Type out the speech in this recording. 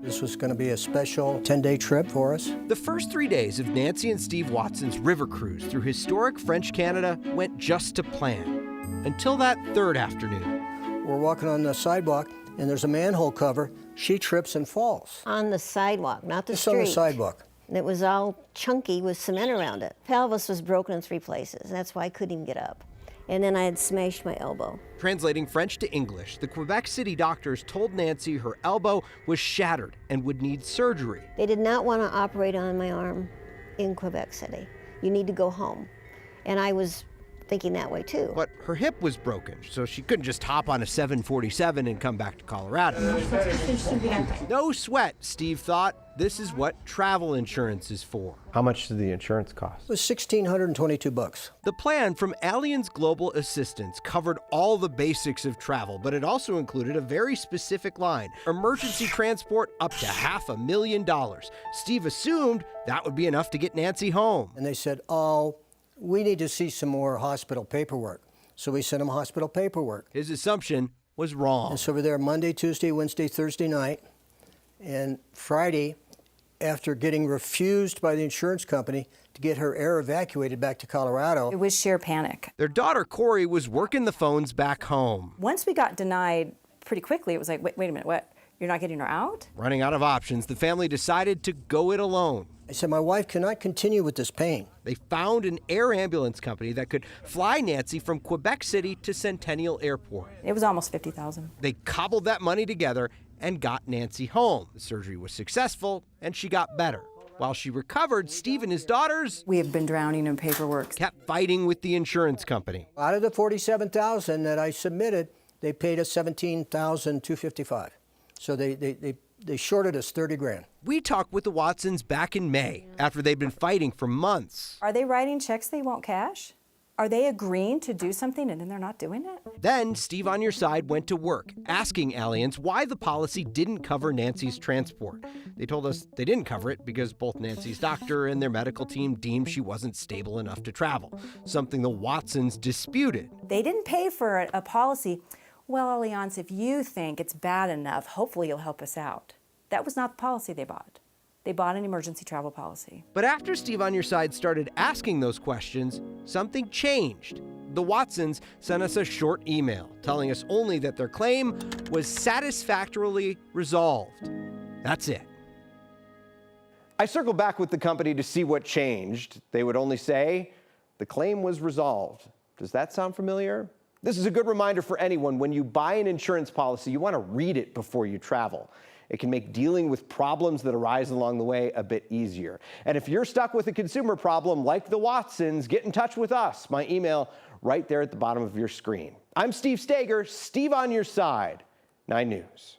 This was going to be a special 10-day trip for us. The first 3 days of Nancy and Steve Watson's river cruise through historic French Canada went just to plan, until that third afternoon. We're walking on the sidewalk, and there's a manhole cover. She trips and falls. On the sidewalk, not the Just street. on the sidewalk. It was all chunky with cement around it. Pelvis was broken in 3 places. That's why I couldn't even get up. And then I had smashed my elbow. Translating French to English, the Quebec City doctors told Nancy her elbow was shattered and would need surgery. They did not want to operate on my arm in Quebec City. You need to go home. And I was thinking that way too. But her hip was broken, so she couldn't just hop on a 747 and come back to Colorado. No sweat, Steve thought. This is what travel insurance is for. How much did the insurance cost? It was $1,622. The plan from Allianz Global Assistance covered all the basics of travel, but it also included a very specific line: emergency transport up to $500,000. Steve assumed that would be enough to get Nancy home. And they said, oh, we need to see some more hospital paperwork. So we sent them hospital paperwork. His assumption was wrong. And so we're there Monday, Tuesday, Wednesday, Thursday night. And Friday, after getting refused by the insurance company to get her air evacuated back to Colorado. It was sheer panic. Their daughter, Corey, was working the phones back home. Once we got denied pretty quickly, it was like, wait a minute, what? You're not getting her out? Running out of options, the family decided to go it alone. I said, my wife cannot continue with this pain. They found an air ambulance company that could fly Nancy from Quebec City to Centennial Airport. It was almost $50,000. They cobbled that money together and got Nancy home. The surgery was successful, and she got better. While she recovered, Steve and his daughters We have been drowning in paperwork. kept fighting with the insurance company. Out of the $47,000 that I submitted, they paid us $17,255. So they shorted us 30 grand. We talked with the Watsons back in May, after they'd been fighting for months. Are they writing checks they won't cash? Are they agreeing to do something and then they're not doing it? Then Steve on Your Side went to work, asking Allianz why the policy didn't cover Nancy's transport. They told us they didn't cover it because both Nancy's doctor and their medical team deemed she wasn't stable enough to travel, something the Watsons disputed. They didn't pay for a policy. Well, Allianz, if you think it's bad enough, hopefully you'll help us out. That was not the policy they bought. They bought an emergency travel policy. But after Steve on Your Side started asking those questions, something changed. The Watsons sent us a short email telling us only that their claim was satisfactorily resolved. That's it. I circled back with the company to see what changed. They would only say the claim was resolved. Does that sound familiar? This is a good reminder for anyone. When you buy an insurance policy, you want to read it before you travel. It can make dealing with problems that arise along the way a bit easier. And if you're stuck with a consumer problem like the Watsons, get in touch with us. My email right there at the bottom of your screen. I'm Steve Stager, Steve on Your Side, 9 News.